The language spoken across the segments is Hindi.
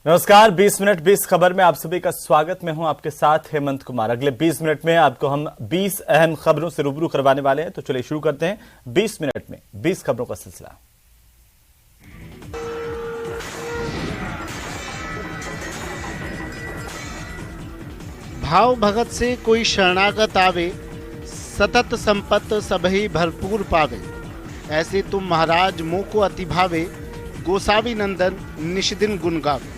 नमस्कार, 20 मिनट 20 खबर में आप सभी का स्वागत। मैं हूं आपके साथ हेमंत कुमार। अगले 20 मिनट में आपको हम 20 अहम खबरों से रूबरू करवाने वाले हैं। तो चलिए शुरू करते हैं 20 मिनट में 20 खबरों का सिलसिला। भाव भगत से कोई शरणागत आवे, सतत संपत सबही भरपूर पावे। ऐसे तुम महाराज मोको अति भावे, गोसावी नंदन निशिदिन गुण गावे।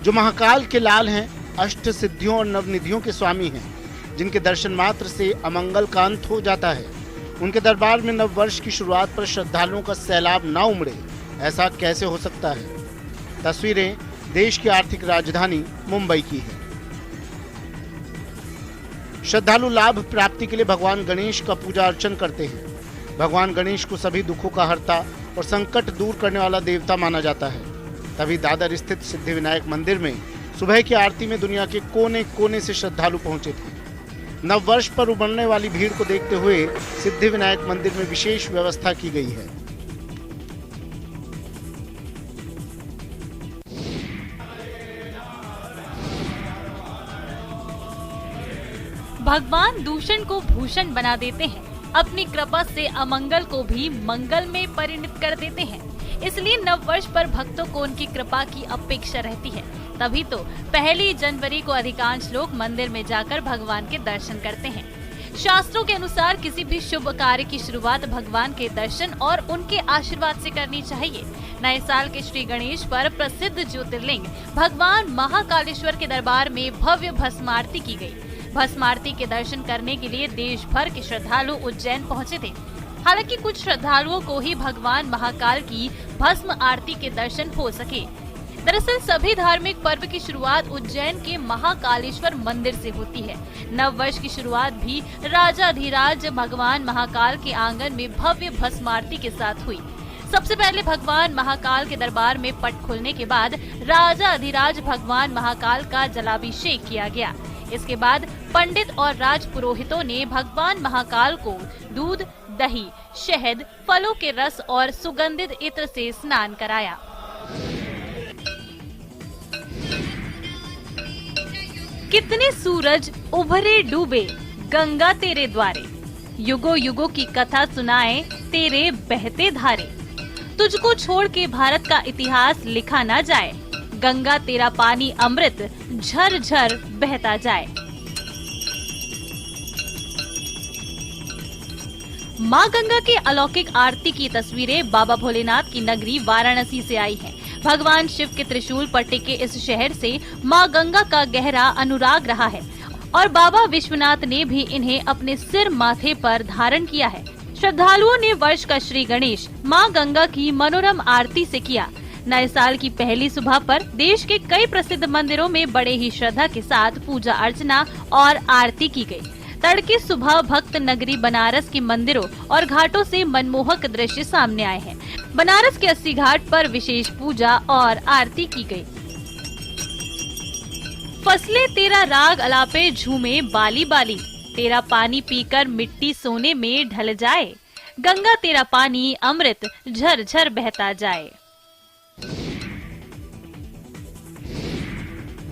जो महाकाल के लाल हैं, अष्ट सिद्धियों और नवनिधियों के स्वामी हैं, जिनके दर्शन मात्र से अमंगल का अंत हो जाता है, उनके दरबार में नव वर्ष की शुरुआत पर श्रद्धालुओं का सैलाब ना उमड़े, ऐसा कैसे हो सकता है। तस्वीरें देश की आर्थिक राजधानी मुंबई की है। श्रद्धालु लाभ प्राप्ति के लिए भगवान गणेश का पूजा अर्चन करते हैं। भगवान गणेश को सभी दुखों का हर्ता और संकट दूर करने वाला देवता माना जाता है। तभी दादर स्थित सिद्धिविनायक मंदिर में सुबह की आरती में दुनिया के कोने कोने से श्रद्धालु पहुंचे थे। नव वर्ष पर उमड़ने वाली भीड़ को देखते हुए सिद्धिविनायक मंदिर में विशेष व्यवस्था की गई है। भगवान दूषण को भूषण बना देते हैं, अपनी कृपा से अमंगल को भी मंगल में परिणत कर देते हैं। इसलिए नव वर्ष पर भक्तों को उनकी कृपा की अपेक्षा रहती है। तभी तो 1 जनवरी को अधिकांश लोग मंदिर में जाकर भगवान के दर्शन करते हैं। शास्त्रों के अनुसार किसी भी शुभ कार्य की शुरुआत भगवान के दर्शन और उनके आशीर्वाद से करनी चाहिए। नए साल के श्री गणेश पर प्रसिद्ध ज्योतिर्लिंग भगवान महाकालेश्वर के दरबार में भव्य भस्म आरती की गई। भस्म आरती के दर्शन करने के लिए देश भर के श्रद्धालु उज्जैन पहुंचे थे। हालांकि कुछ श्रद्धालुओं को ही भगवान महाकाल की भस्म आरती के दर्शन हो सके। दरअसल सभी धार्मिक पर्व की शुरुआत उज्जैन के महाकालेश्वर मंदिर से होती है। नव वर्ष की शुरुआत भी राजाधिराज भगवान महाकाल के आंगन में भव्य भस्म आरती के साथ हुई। सबसे पहले भगवान महाकाल के दरबार में पट खुलने के बाद राजाधिराज भगवान महाकाल का जलाभिषेक किया गया। इसके बाद पंडित और राज पुरोहितों ने भगवान महाकाल को दूध, दही, शहद, फलों के रस और सुगंधित इत्र से स्नान कराया। कितने सूरज उभरे डूबे गंगा तेरे द्वारे, युगों युगों की कथा सुनाए तेरे बहते धारे। तुझको छोड़ के भारत का इतिहास लिखा ना जाए, गंगा तेरा पानी अमृत झर झर बहता जाए। माँ गंगा के अलौकिक आरती की तस्वीरें बाबा भोलेनाथ की नगरी वाराणसी से आई हैं। भगवान शिव के त्रिशूल पर टिके इस शहर से माँ गंगा का गहरा अनुराग रहा है और बाबा विश्वनाथ ने भी इन्हें अपने सिर माथे पर धारण किया है। श्रद्धालुओं ने वर्ष का श्री गणेश माँ गंगा की मनोरम आरती से किया। नए साल की पहली सुबह पर देश के कई प्रसिद्ध मंदिरों में बड़े ही श्रद्धा के साथ पूजा अर्चना और आरती की गई। तड़के सुबह भक्त नगरी बनारस के मंदिरों और घाटों से मनमोहक दृश्य सामने आए हैं। बनारस के 80 घाट पर विशेष पूजा और आरती की गई। फसले तेरा राग अलापे झूमे बाली बाली, तेरा पानी पीकर मिट्टी सोने में ढल जाए, गंगा तेरा पानी अमृत झर झर बहता जाए।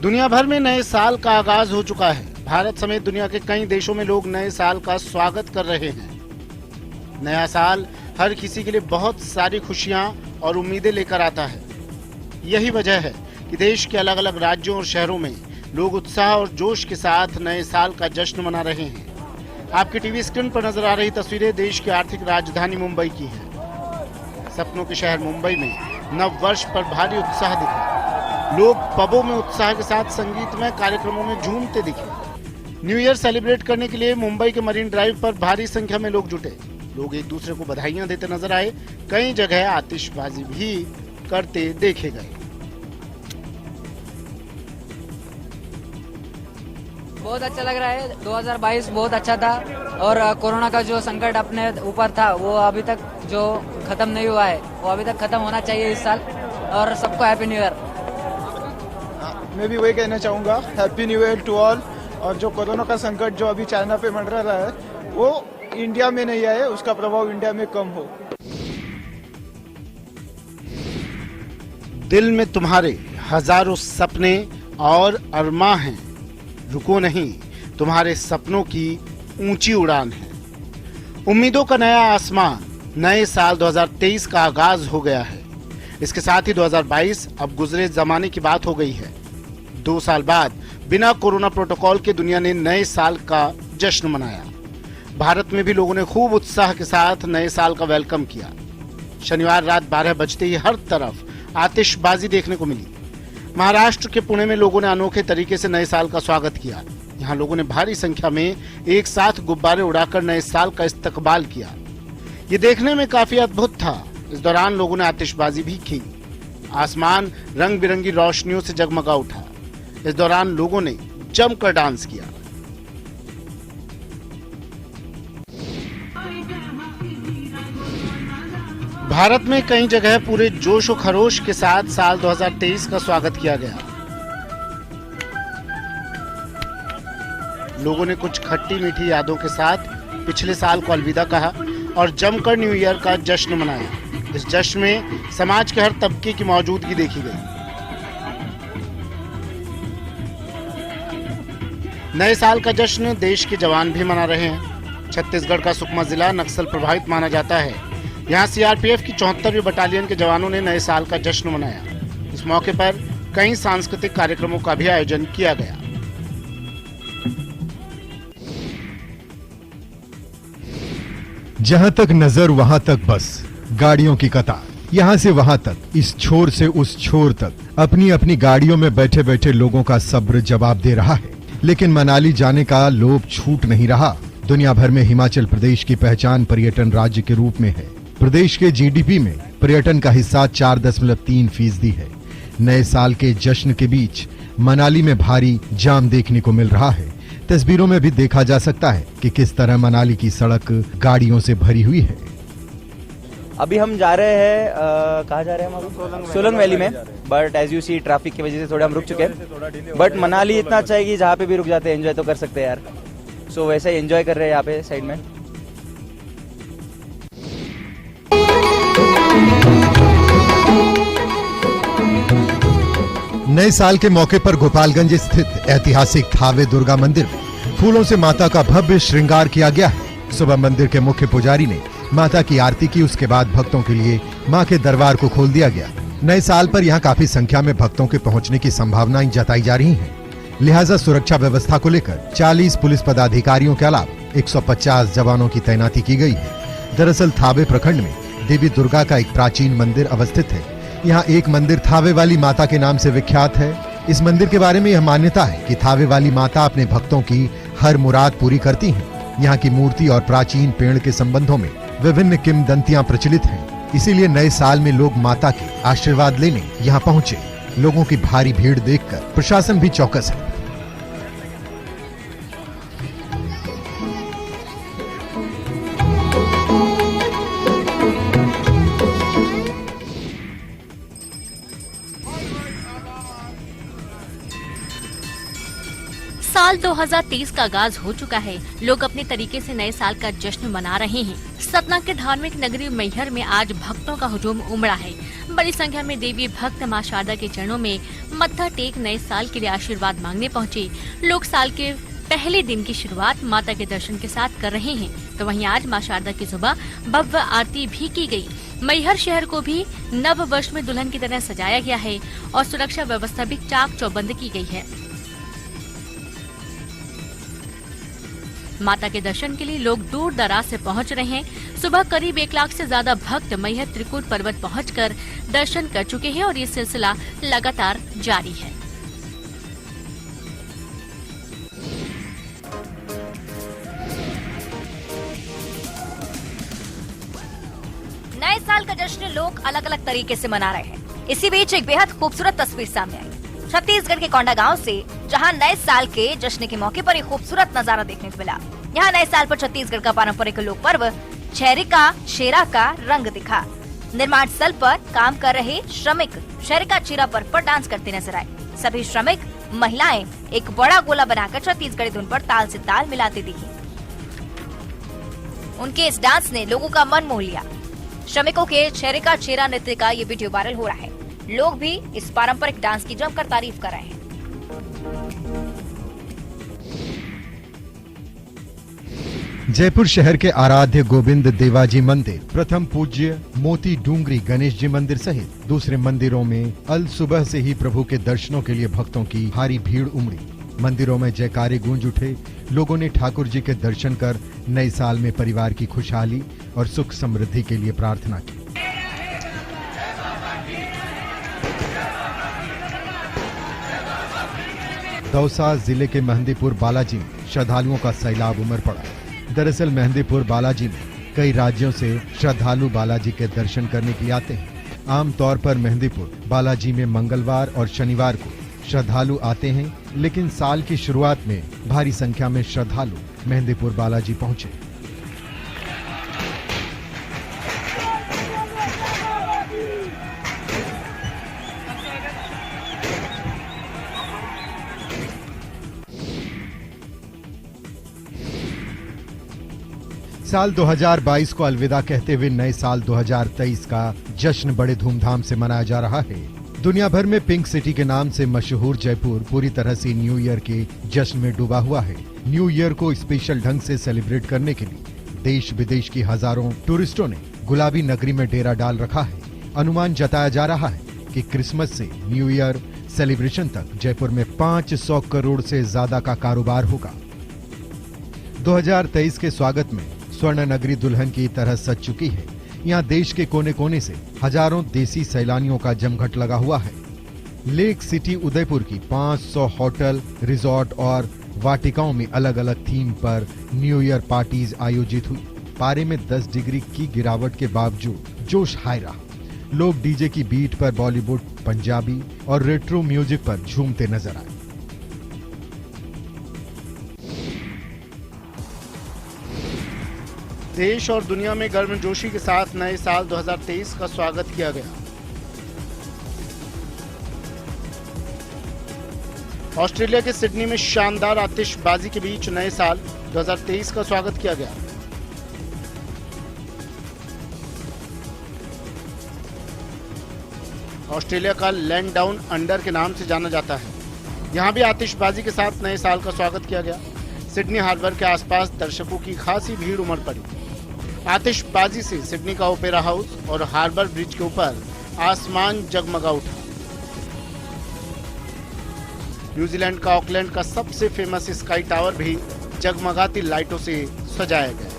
दुनिया भर में नए साल का आगाज हो चुका है। भारत समेत दुनिया के कई देशों में लोग नए साल का स्वागत कर रहे हैं। नया साल हर किसी के लिए बहुत सारी खुशियां और उम्मीदें लेकर आता है। यही वजह है कि देश के अलग अलग राज्यों और शहरों में लोग उत्साह और जोश के साथ नए साल का जश्न मना रहे हैं। आपकी टीवी स्क्रीन पर नजर आ रही तस्वीरें देश की आर्थिक राजधानी मुंबई की हैं। सपनों के शहर मुंबई में नव वर्ष पर भारी उत्साह दिखा। लोग पबों में उत्साह के साथ संगीतमय कार्यक्रमों में झूमते दिखे। न्यू ईयर सेलिब्रेट करने के लिए मुंबई के मरीन ड्राइव पर भारी संख्या में लोग जुटे। लोग एक दूसरे को बधाइयां देते नजर आए। कई जगह आतिशबाजी भी करते देखे गए। बहुत अच्छा लग रहा है। 2022 बहुत अच्छा था और कोरोना का जो संकट अपने ऊपर था वो अभी तक जो खत्म नहीं हुआ है वो अभी तक खत्म होना चाहिए इस साल। और सबको हैप्पी न्यू ईयर। मैं भी वही कहना चाहूँगा, happy new year to all. और जो कोरोना का संकट जो अभी चाइना पे मंडरा रहा है वो इंडिया में नहीं आए, उसका प्रभाव इंडिया में कम हो। दिल में तुम्हारे हजारों सपने और अरमां हैं, रुको नहीं, तुम्हारे सपनों की ऊंची उड़ान है। उम्मीदों का नया आसमान, नए साल 2023 का आगाज हो गया है। इसके साथ ही 2022 अब गुजरे जमाने की बात हो गई है। 2 साल बाद बिना कोरोना प्रोटोकॉल के दुनिया ने नए साल का जश्न मनाया। भारत में भी लोगों ने खूब उत्साह के साथ नए साल का वेलकम किया। शनिवार रात 12 बजते ही हर तरफ आतिशबाजी देखने को मिली। महाराष्ट्र के पुणे में लोगों ने अनोखे तरीके से नए साल का स्वागत किया। यहाँ लोगों ने भारी संख्या में एक साथ गुब्बारे उड़ाकर नए साल का इस्तकबाल किया। ये देखने में काफी अद्भुत था। इस दौरान लोगों ने आतिशबाजी भी की। आसमान रंग बिरंगी रोशनियों से जगमगा उठा। इस दौरान लोगों ने जमकर डांस किया। भारत में कई जगह पूरे जोश और खरोश के साथ साल 2023 का स्वागत किया गया। लोगों ने कुछ खट्टी मीठी यादों के साथ पिछले साल को अलविदा कहा और जमकर न्यू ईयर का जश्न मनाया। इस जश्न में समाज के हर तबके की मौजूदगी देखी गई। नए साल का जश्न देश के जवान भी मना रहे हैं। छत्तीसगढ़ का सुकमा जिला नक्सल प्रभावित माना जाता है। यहाँ सीआरपीएफ की 74वीं बटालियन के जवानों ने नए साल का जश्न मनाया। इस मौके पर कई सांस्कृतिक कार्यक्रमों का भी आयोजन किया गया। जहां तक नजर वहां तक बस गाड़ियों की कतार। यहां से वहां तक, इस छोर से उस छोर तक अपनी अपनी गाड़ियों में बैठे बैठे लोगों का सब्र जवाब दे रहा है। लेकिन मनाली जाने का लोभ छूट नहीं रहा। दुनिया भर में हिमाचल प्रदेश की पहचान पर्यटन राज्य के रूप में है। प्रदेश के जीडीपी में पर्यटन का हिस्सा 4.3% है। नए साल के जश्न के बीच मनाली में भारी जाम देखने को मिल रहा है। तस्वीरों में भी देखा जा सकता है कि किस तरह मनाली की सड़क गाड़ियों से भरी हुई है। अभी हम जा रहे हैं, कहाँ जा रहे हैं हम? सोलंग वैली में। But as you see traffic की वजह से थोड़ा हम रुक चुके हैं। बट मनाली इतना अच्छा है कि जहाँ पे भी रुक जाते हैं एंजॉय तो कर सकते हैं यार। सो वैसे ही एंजॉय कर रहे हैं यहाँ पे साइड में। नए साल के मौके पर गोपालगंज स्थित ऐतिहासिक थावे दुर्गा मंदिर में फूलों से माता का भव्य श्रृंगार किया गया है। सुबह मंदिर के मुख्य पुजारी ने माता की आरती की। उसके बाद भक्तों के लिए मां के दरबार को खोल दिया गया। नए साल पर यहां काफी संख्या में भक्तों के पहुंचने की संभावनाएं जताई जा रही हैं। लिहाजा सुरक्षा व्यवस्था को लेकर 40 पुलिस पदाधिकारियों के अलावा 150 जवानों की तैनाती की गई है। दरअसल थावे प्रखंड में देवी दुर्गा का एक प्राचीन मंदिर अवस्थित है। यहाँ एक मंदिर थावे वाली माता के नाम से विख्यात है। इस मंदिर के बारे में यह मान्यता है कि थावे वाली माता अपने भक्तों की हर मुराद पूरी करती हैं। यहाँ की मूर्ति और प्राचीन पेड़ के संबंधों में विभिन्न किंवदंतियां प्रचलित हैं। इसीलिए नए साल में लोग माता के आशीर्वाद लेने यहाँ पहुँचे। लोगों की भारी भीड़ देखकर प्रशासन भी चौकस है। साल 2023 का आगाज हो चुका है। लोग अपने तरीके से नए साल का जश्न मना रहे हैं। सतना के धार्मिक नगरी मैहर में आज भक्तों का हुजूम उमड़ा है। बड़ी संख्या में देवी भक्त मां शारदा के चरणों में मत्था टेक नए साल के लिए आशीर्वाद मांगने पहुंचे। लोग साल के पहले दिन की शुरुआत माता के दर्शन के साथ कर रहे हैं। तो वहीं आज मां शारदा की सुबह भव्य आरती भी की गई। मैहर शहर को भी नव वर्ष में दुल्हन की तरह सजाया गया है और सुरक्षा व्यवस्था भी चाक चौबंद की गई है। माता के दर्शन के लिए लोग दूर दराज से पहुंच रहे हैं। सुबह करीब 1 लाख से ज्यादा भक्त मैहर त्रिकूट पर्वत पहुंचकर दर्शन कर चुके हैं और ये सिलसिला लगातार जारी है। नए साल का जश्न लोग अलग अलग तरीके से मना रहे हैं। इसी बीच एक बेहद खूबसूरत तस्वीर सामने आई छत्तीसगढ़ के कोंडा गांव से, जहां नए साल के जश्न के मौके पर एक खूबसूरत नजारा देखने को मिला। यहां नए साल पर छत्तीसगढ़ का पारंपरिक लोक पर्व छेरिका छेरा का रंग दिखा। निर्माण स्थल पर काम कर रहे श्रमिक छेरिका छेरा पर डांस करते नजर आए। सभी श्रमिक महिलाएं एक बड़ा गोला बनाकर छत्तीसगढ़ी धुन पर ताल से ताल मिलाती दिखी। उनके इस डांस ने लोगों का मन मोह लिया। श्रमिकों के छेरिका छेरा नृत्य का ये वीडियो वायरल हो रहा है। लोग भी इस पारंपरिक डांस की जमकर तारीफ कर रहे हैं। जयपुर शहर के आराध्य गोविंद देवाजी मंदिर, प्रथम पूज्य मोती डूंगरी गणेश जी मंदिर सहित दूसरे मंदिरों में अल सुबह से ही प्रभु के दर्शनों के लिए भक्तों की भारी भीड़ उमड़ी। मंदिरों में जयकारे गूंज उठे। लोगों ने ठाकुर जी के दर्शन कर नए साल में परिवार की खुशहाली और सुख समृद्धि के लिए प्रार्थना की। दौसा जिले के मेहंदीपुर बालाजी में श्रद्धालुओं का सैलाब उमड़ पड़ा। दरअसल मेहंदीपुर बालाजी में कई राज्यों से श्रद्धालु बालाजी के दर्शन करने के लिए आते हैं। आमतौर पर मेहंदीपुर बालाजी में मंगलवार और शनिवार को श्रद्धालु आते हैं, लेकिन साल की शुरुआत में भारी संख्या में श्रद्धालु मेहंदीपुर बालाजी पहुंचे। साल 2022 को अलविदा कहते हुए नए साल 2023 का जश्न बड़े धूमधाम से मनाया जा रहा है। दुनिया भर में पिंक सिटी के नाम से मशहूर जयपुर पूरी तरह से न्यू ईयर के जश्न में डूबा हुआ है। न्यू ईयर को स्पेशल ढंग से सेलिब्रेट करने के लिए देश विदेश की हजारों टूरिस्टों ने गुलाबी नगरी में डेरा डाल रखा है। अनुमान जताया जा रहा है कि क्रिसमस से न्यू ईयर सेलिब्रेशन तक जयपुर में 500 करोड़ से ज्यादा का कारोबार होगा। 2023 के स्वागत में स्वर्ण नगरी दुल्हन की तरह सज चुकी है। यहाँ देश के कोने कोने से हजारों देसी सैलानियों का जमघट लगा हुआ है। लेक सिटी उदयपुर की 500 होटल, रिजॉर्ट और वाटिकाओं में अलग अलग थीम पर न्यू ईयर पार्टीज आयोजित हुई। पारे में 10 डिग्री की गिरावट के बावजूद जोश हाई रहा। लोग डीजे की बीट पर बॉलीवुड, पंजाबी और रेट्रो म्यूजिक पर झूमते नजर आए। देश और दुनिया में गर्मजोशी के साथ नए साल 2023 का स्वागत किया गया। ऑस्ट्रेलिया के सिडनी में शानदार आतिशबाजी के बीच नए साल 2023 का स्वागत किया गया। ऑस्ट्रेलिया का लैंड डाउन अंडर के नाम से जाना जाता है। यहां भी आतिशबाजी के साथ नए साल का स्वागत किया गया। सिडनी हार्बर के आसपास दर्शकों की खासी भीड़ उमड़ पड़ी। आतिशबाजी से सिडनी का ओपेरा हाउस और हार्बर ब्रिज के ऊपर आसमान जगमगा उठा। न्यूजीलैंड का ऑकलैंड का सबसे फेमस स्काई टावर भी जगमगाती लाइटों से सजाया गया।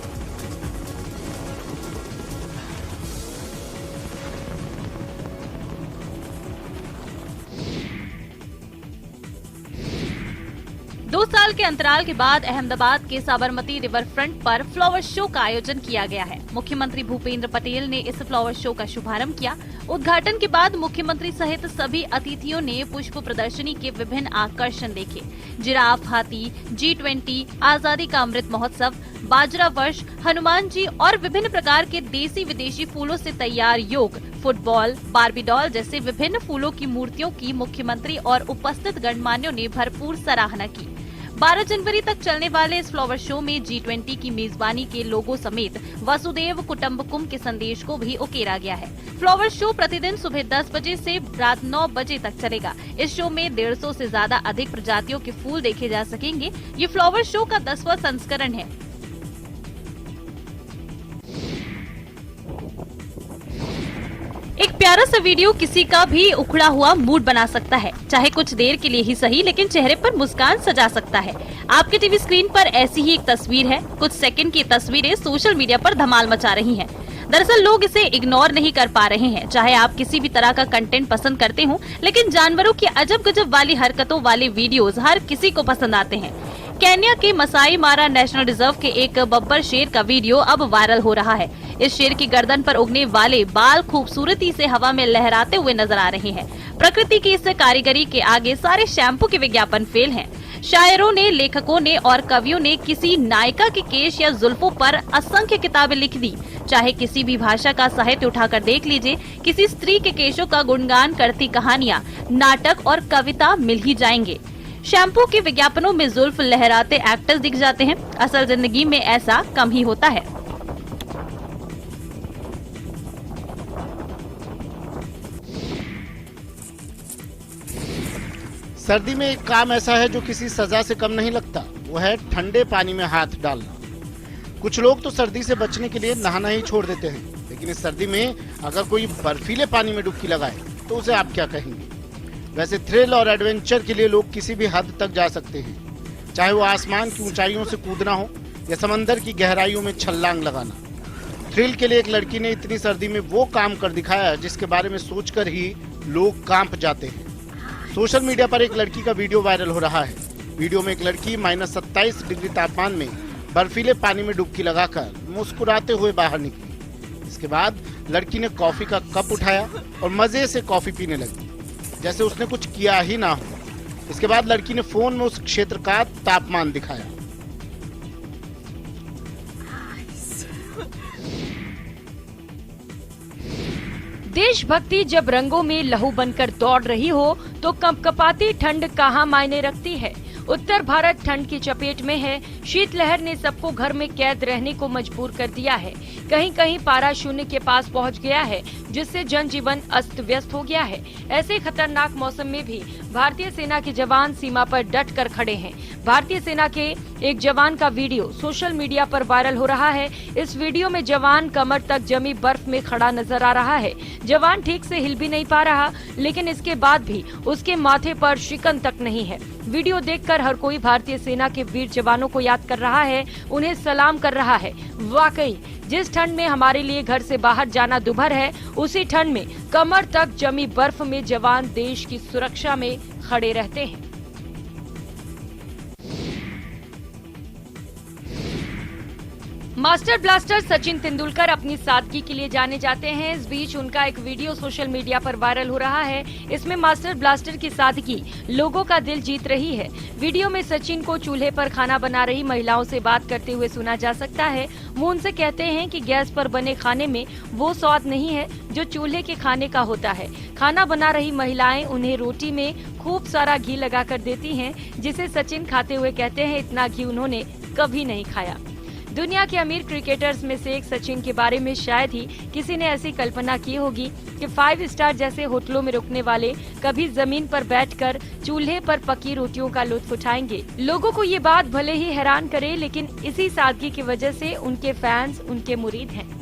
दो साल के अंतराल के बाद अहमदाबाद के साबरमती रिवर फ्रंट पर फ्लावर शो का आयोजन किया गया है। मुख्यमंत्री भूपेंद्र पटेल ने इस फ्लावर शो का शुभारंभ किया। उद्घाटन के बाद मुख्यमंत्री सहित सभी अतिथियों ने पुष्प प्रदर्शनी के विभिन्न आकर्षण देखे। जिराफ, हाथी, G20, आजादी का अमृत महोत्सव, बाजरा वर्ष, हनुमान जी और विभिन्न प्रकार के देसी विदेशी फूलों से तैयार योग, फुटबॉल, बार्बी डॉल जैसे विभिन्न फूलों की मूर्तियों की मुख्यमंत्री और उपस्थित गणमान्यों ने भरपूर सराहना की। 12 जनवरी तक चलने वाले इस फ्लावर शो में G20 की मेजबानी के लोगों समेत वसुदेव कुटुंबकम के संदेश को भी उकेरा गया है। फ्लावर शो प्रतिदिन सुबह 10 बजे से रात 9 बजे तक चलेगा। इस शो में 150 से ज्यादा अधिक प्रजातियों के फूल देखे जा सकेंगे। ये फ्लावर शो का 10वां संस्करण है। एक प्यारा सा वीडियो किसी का भी उखड़ा हुआ मूड बना सकता है, चाहे कुछ देर के लिए ही सही, लेकिन चेहरे पर मुस्कान सजा सकता है। आपके टीवी स्क्रीन पर ऐसी ही एक तस्वीर है। कुछ सेकंड की तस्वीरें सोशल मीडिया पर धमाल मचा रही हैं। दरअसल लोग इसे इग्नोर नहीं कर पा रहे हैं। चाहे आप किसी भी तरह का कंटेंट पसंद करते हो, लेकिन जानवरों की अजब गजब वाली हरकतों वाले वीडियोस हर किसी को पसंद आते हैं। केन्या के मसाई मारा नेशनल रिजर्व के एक बब्बर शेर का वीडियो अब वायरल हो रहा है। इस शेर की गर्दन पर उगने वाले बाल खूबसूरती से हवा में लहराते हुए नजर आ रहे हैं। प्रकृति की इस कारीगरी के आगे सारे शैम्पू के विज्ञापन फेल हैं। शायरों ने, लेखकों ने और कवियों ने किसी नायिका के केश या जुल्फों पर असंख्य किताबें लिख दी। चाहे किसी भी भाषा का साहित्य उठाकर देख लीजिए, किसी स्त्री के केशों का गुणगान करती कहानियां, नाटक और कविता मिल ही जाएंगे। शैम्पू के विज्ञापनों में जुल्फ लहराते एक्टर्स दिख जाते हैं। असल जिंदगी में ऐसा कम ही होता है। सर्दी में एक काम ऐसा है जो किसी सजा से कम नहीं लगता, वो है ठंडे पानी में हाथ डालना। कुछ लोग तो सर्दी से बचने के लिए नहाना ही छोड़ देते हैं, लेकिन इस सर्दी में अगर कोई बर्फीले पानी में डुबकी लगाए तो उसे आप क्या कहेंगे? वैसे थ्रिल और एडवेंचर के लिए लोग किसी भी हद तक जा सकते हैं, चाहे वो आसमान की ऊंचाइयों से कूदना हो या समंदर की गहराइयों में छलांग लगाना। थ्रिल के लिए एक लड़की ने इतनी सर्दी में वो काम कर दिखाया जिसके बारे में सोचकर ही लोग कांप जाते हैं। सोशल मीडिया पर एक लड़की का वीडियो वायरल हो रहा है। वीडियो में एक लड़की -27 डिग्री तापमान में बर्फीले पानी में डुबकी लगाकर मुस्कुराते हुए बाहर निकली। इसके बाद लड़की ने कॉफी का कप उठाया और मजे से कॉफी पीने लगी, जैसे उसने कुछ किया ही ना हो। इसके बाद लड़की ने फोन में उस क्षेत्र का तापमान दिखाया। देशभक्ति जब रंगों में लहू बनकर दौड़ रही हो तो कंपकपाती ठंड कहाँ मायने रखती है। उत्तर भारत ठंड की चपेट में है। शीतलहर ने सबको घर में कैद रहने को मजबूर कर दिया है। कहीं कहीं पारा शून्य के पास पहुंच गया है, जिससे जनजीवन अस्त व्यस्त हो गया है। ऐसे खतरनाक मौसम में भी भारतीय सेना के जवान सीमा पर डट कर खड़े हैं। भारतीय सेना के एक जवान का वीडियो सोशल मीडिया पर वायरल हो रहा है। इस वीडियो में जवान कमर तक जमी बर्फ में खड़ा नजर आ रहा है। जवान ठीक से हिल भी नहीं पा रहा, लेकिन इसके बाद भी उसके माथे पर शिकन तक नहीं है। वीडियो देखकर हर कोई भारतीय सेना के वीर जवानों को याद कर रहा है, उन्हें सलाम कर रहा है। वाकई जिस ठंड में हमारे लिए घर से बाहर जाना दुभर है, उसी ठंड में कमर तक जमी बर्फ में जवान देश की सुरक्षा में खड़े रहते हैं। मास्टर ब्लास्टर सचिन तेंदुलकर अपनी सादगी के लिए जाने जाते हैं। इस बीच उनका एक वीडियो सोशल मीडिया पर वायरल हो रहा है। इसमें मास्टर ब्लास्टर की सादगी लोगों का दिल जीत रही है। वीडियो में सचिन को चूल्हे पर खाना बना रही महिलाओं से बात करते हुए सुना जा सकता है। वो उनसे कहते हैं कि गैस पर बने खाने में वो स्वाद नहीं है जो चूल्हे के खाने का होता है। खाना बना रही महिलाएं उन्हें रोटी में खूब सारा घी लगाकर देती हैं, जिसे सचिन खाते हुए कहते हैं इतना घी उन्होंने कभी नहीं खाया। दुनिया के अमीर क्रिकेटर्स में से एक सचिन के बारे में शायद ही किसी ने ऐसी कल्पना की होगी कि 5 स्टार जैसे होटलों में रुकने वाले कभी जमीन पर बैठकर चूल्हे पर पकी रोटियों का लुत्फ उठाएंगे। लोगों को ये बात भले ही हैरान करे, लेकिन इसी सादगी की वजह से उनके फैंस उनके मुरीद हैं।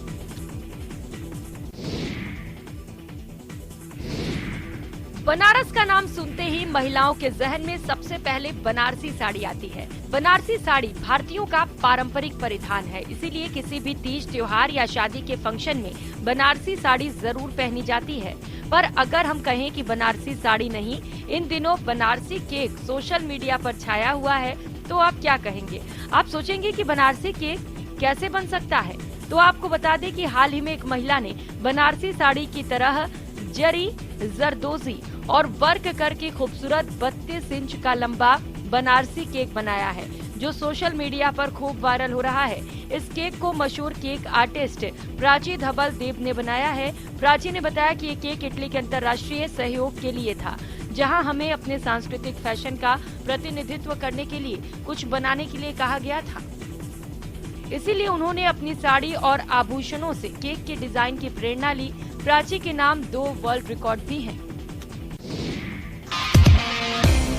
बनारस का नाम सुनते ही महिलाओं के जहन में सबसे पहले बनारसी साड़ी आती है। बनारसी साड़ी भारतीयों का पारंपरिक परिधान है, इसीलिए किसी भी तीज त्योहार या शादी के फंक्शन में बनारसी साड़ी जरूर पहनी जाती है। पर अगर हम कहें कि बनारसी साड़ी नहीं, इन दिनों बनारसी केक सोशल मीडिया पर छाया हुआ है, तो आप क्या कहेंगे? आप सोचेंगे कि बनारसी केक कैसे बन सकता है? तो आपको बता दें कि हाल ही में एक महिला ने बनारसी साड़ी की तरह जरी, जरदोजी और वर्क करके खूबसूरत 32 इंच का लंबा बनारसी केक बनाया है, जो सोशल मीडिया पर खूब वायरल हो रहा है। इस केक को मशहूर केक आर्टिस्ट प्राची धवल देव ने बनाया है। प्राची ने बताया कि ये केक इटली के अंतर्राष्ट्रीय सहयोग के लिए था, जहां हमें अपने सांस्कृतिक फैशन का प्रतिनिधित्व करने के लिए कुछ बनाने के लिए कहा गया था। इसीलिए उन्होंने अपनी साड़ी और आभूषणों से केक के डिजाइन की प्रेरणा ली। प्राची के नाम 2 वर्ल्ड रिकॉर्ड भी हैं।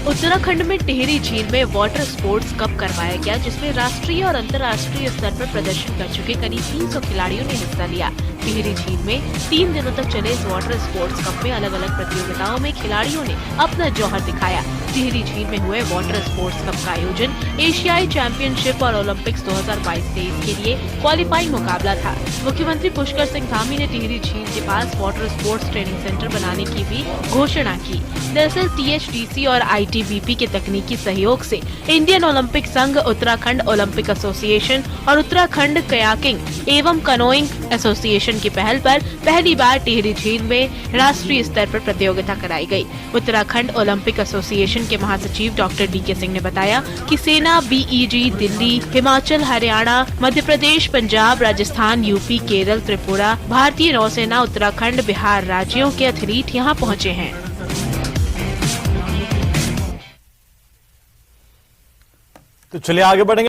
उत्तराखंड में टिहरी झील में वाटर स्पोर्ट्स कप करवाया गया, जिसमें राष्ट्रीय और अंतर्राष्ट्रीय स्तर पर प्रदर्शन कर चुके करीब 300 खिलाड़ियों ने हिस्सा लिया। टिहरी झील में 3 दिनों तक चले इस वाटर स्पोर्ट्स कप में अलग अलग प्रतियोगिताओं में खिलाड़ियों ने अपना जौहर दिखाया। टिहरी झील में हुए वाटर स्पोर्ट्स कप का आयोजन एशियाई चैंपियनशिप और ओलंपिक्स 2022-23 के लिए क्वालिफाइंग मुकाबला था। मुख्यमंत्री पुष्कर सिंह धामी ने टिहरी झील के पास वाटर स्पोर्ट्स ट्रेनिंग सेंटर बनाने की भी घोषणा की। दरअसल THDC और ITBP के तकनीकी सहयोग से इंडियन ओलंपिक संघ, उत्तराखंड ओलंपिक एसोसिएशन और उत्तराखंड कयाकिंग एवं कनोइंग एसोसिएशन की पहल पर पहली बार टिहरी झील में राष्ट्रीय स्तर पर प्रतियोगिता कराई गई। उत्तराखंड ओलंपिक एसोसिएशन के महासचिव डॉक्टर DK सिंह ने बताया कि सेना, BEG, दिल्ली, हिमाचल, हरियाणा, मध्य प्रदेश, पंजाब, राजस्थान, UP, केरल, त्रिपुरा, भारतीय नौसेना, उत्तराखंड, बिहार राज्यों के एथलीट यहां पहुंचे हैं। तो चलिए आगे बढ़ेंगे।